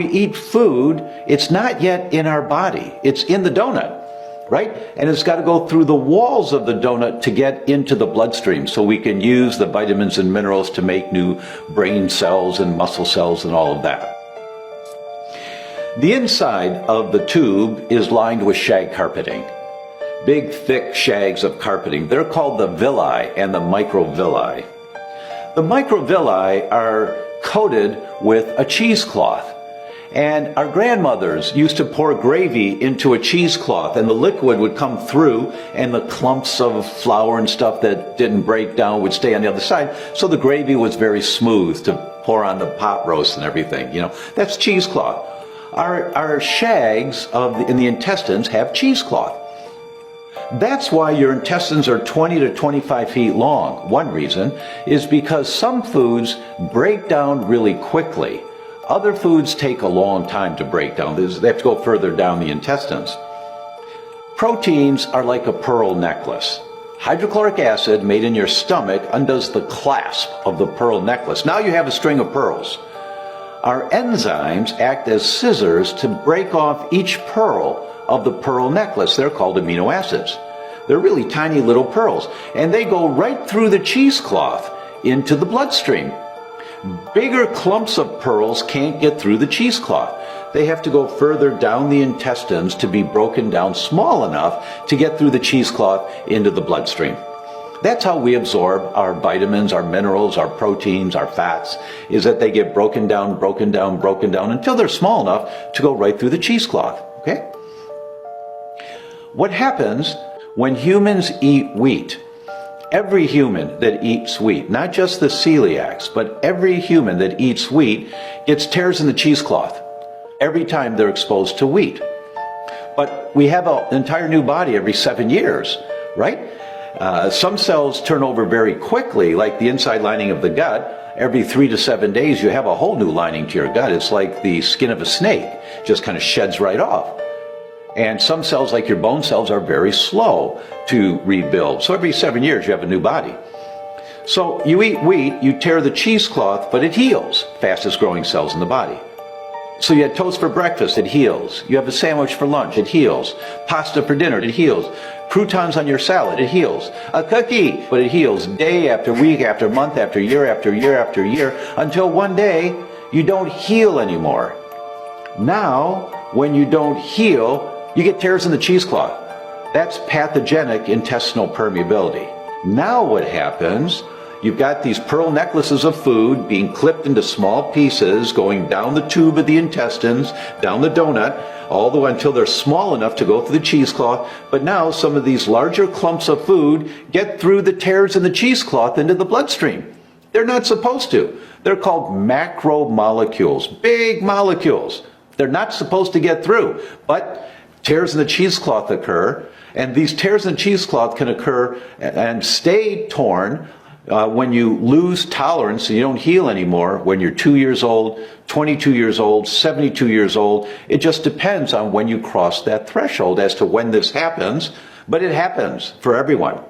We eat food, it's not yet in our body. It's in the donut, right? And it's got to go through the walls of the donut to get into the bloodstream so we can use the vitamins and minerals to make new brain cells and muscle cells and all of that. The inside of the tube is lined with shag carpeting. Big, thick shags of carpeting. They're called the villi and the microvilli. The microvilli are coated with a cheesecloth. And our grandmothers used to pour gravy into a cheesecloth, and the liquid would come through, and the clumps of flour and stuff that didn't break down would stay on the other side. So the gravy was very smooth to pour on the pot roast and everything. You know, that's cheesecloth. Our shags in the intestines have cheesecloth. That's why your intestines are 20 to 25 feet long. One reason is because some foods break down really quickly. Other foods take a long time to break down. They have to go further down the intestines. Proteins are like a pearl necklace. Hydrochloric acid made in your stomach undoes the clasp of the pearl necklace. Now you have a string of pearls. Our enzymes act as scissors to break off each pearl of the pearl necklace. They're called amino acids. They're really tiny little pearls, and they go right through the cheesecloth into the bloodstream. Bigger clumps of pearls can't get through the cheesecloth. They have to go further down the intestines to be broken down small enough to get through the cheesecloth into the bloodstream. That's how we absorb our vitamins, our minerals, our proteins, our fats, is that they get broken down until they're small enough to go right through the cheesecloth. Okay? What happens when humans eat wheat? Every human that eats wheat, not just the celiacs, but every human that eats wheat gets tears in the cheesecloth every time they're exposed to wheat. But we have an entire new body every 7 years, right? Some cells turn over very quickly, like the inside lining of the gut. Every 3 to 7 days, you have a whole new lining to your gut. It's like the skin of a snake, just kind of sheds right off. And some cells, like your bone cells, are very slow to rebuild. So every 7 years, you have a new body. So you eat wheat, you tear the cheesecloth, but it heals. Fastest growing cells in the body. So you had toast for breakfast, it heals. You have a sandwich for lunch, it heals. Pasta for dinner, it heals. Croutons on your salad, it heals. A cookie, but it heals day after week, after month, after year, after year, after year, until one day you don't heal anymore. Now, when you don't heal, you get tears in the cheesecloth. That's pathogenic intestinal permeability. Now what happens, you've got these pearl necklaces of food being clipped into small pieces, going down the tube of the intestines, down the donut, all the way until they're small enough to go through the cheesecloth. But now some of these larger clumps of food get through the tears in the cheesecloth into the bloodstream. They're not supposed to. They're called macromolecules, big molecules. They're not supposed to get through, but tears in the cheesecloth occur, and these tears in the cheesecloth can occur and stay torn when you lose tolerance and you don't heal anymore when you're 2 years old, 22 years old, 72 years old. It just depends on when you cross that threshold as to when this happens, but it happens for everyone.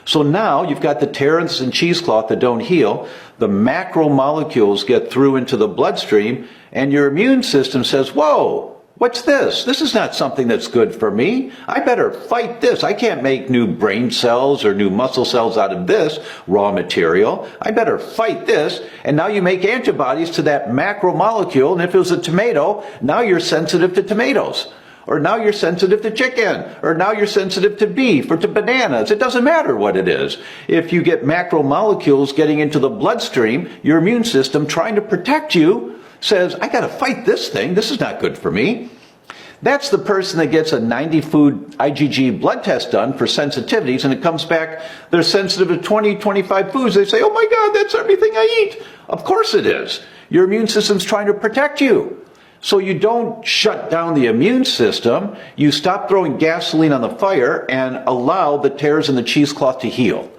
So now you've got the tears in cheesecloth that don't heal, the macromolecules get through into the bloodstream, and your immune system says, whoa, what's this? This is not something that's good for me. I better fight this. I can't make new brain cells or new muscle cells out of this raw material. I better fight this. And now you make antibodies to that macromolecule. And if it was a tomato, now you're sensitive to tomatoes. Or now you're sensitive to chicken. Or now you're sensitive to beef or to bananas. It doesn't matter what it is. If you get macromolecules getting into the bloodstream, your immune system trying to protect you says, I got to fight this thing. This is not good for me. That's the person that gets a 90 food IgG blood test done for sensitivities, and it comes back, they're sensitive to 20, 25 foods. They say, oh my God, that's everything I eat. Of course it is. Your immune system's trying to protect you. So you don't shut down the immune system. You stop throwing gasoline on the fire and allow the tears in the cheesecloth to heal.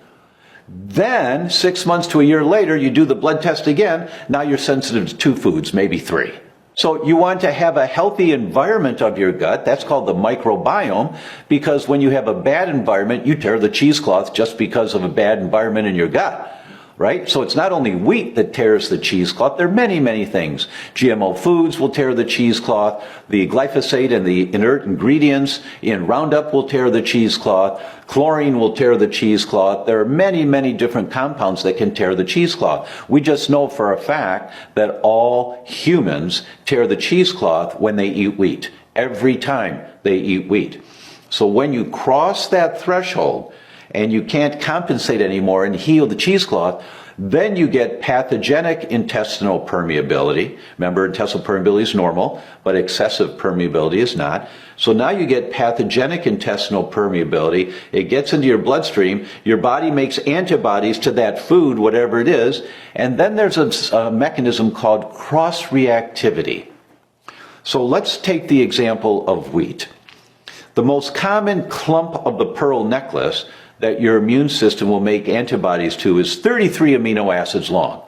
Then, 6 months to a year later, you do the blood test again. Now you're sensitive to 2 foods, maybe 3. So you want to have a healthy environment of your gut. That's called the microbiome, because when you have a bad environment, you tear the cheesecloth just because of a bad environment in your gut. right? So it's not only wheat that tears the cheesecloth. There are many, many things. GMO foods will tear the cheesecloth. The glyphosate and the inert ingredients in Roundup will tear the cheesecloth. Chlorine will tear the cheesecloth. There are many, many different compounds that can tear the cheesecloth. We just know for a fact that all humans tear the cheesecloth when they eat wheat. Every time they eat wheat. So when you cross that threshold, and you can't compensate anymore and heal the cheesecloth, then you get pathogenic intestinal permeability. Remember, intestinal permeability is normal, but excessive permeability is not. So now you get pathogenic intestinal permeability. It gets into your bloodstream. Your body makes antibodies to that food, whatever it is. And then there's a mechanism called cross-reactivity. So let's take the example of wheat. The most common clump of the pearl necklace that your immune system will make antibodies to is 33 amino acids long.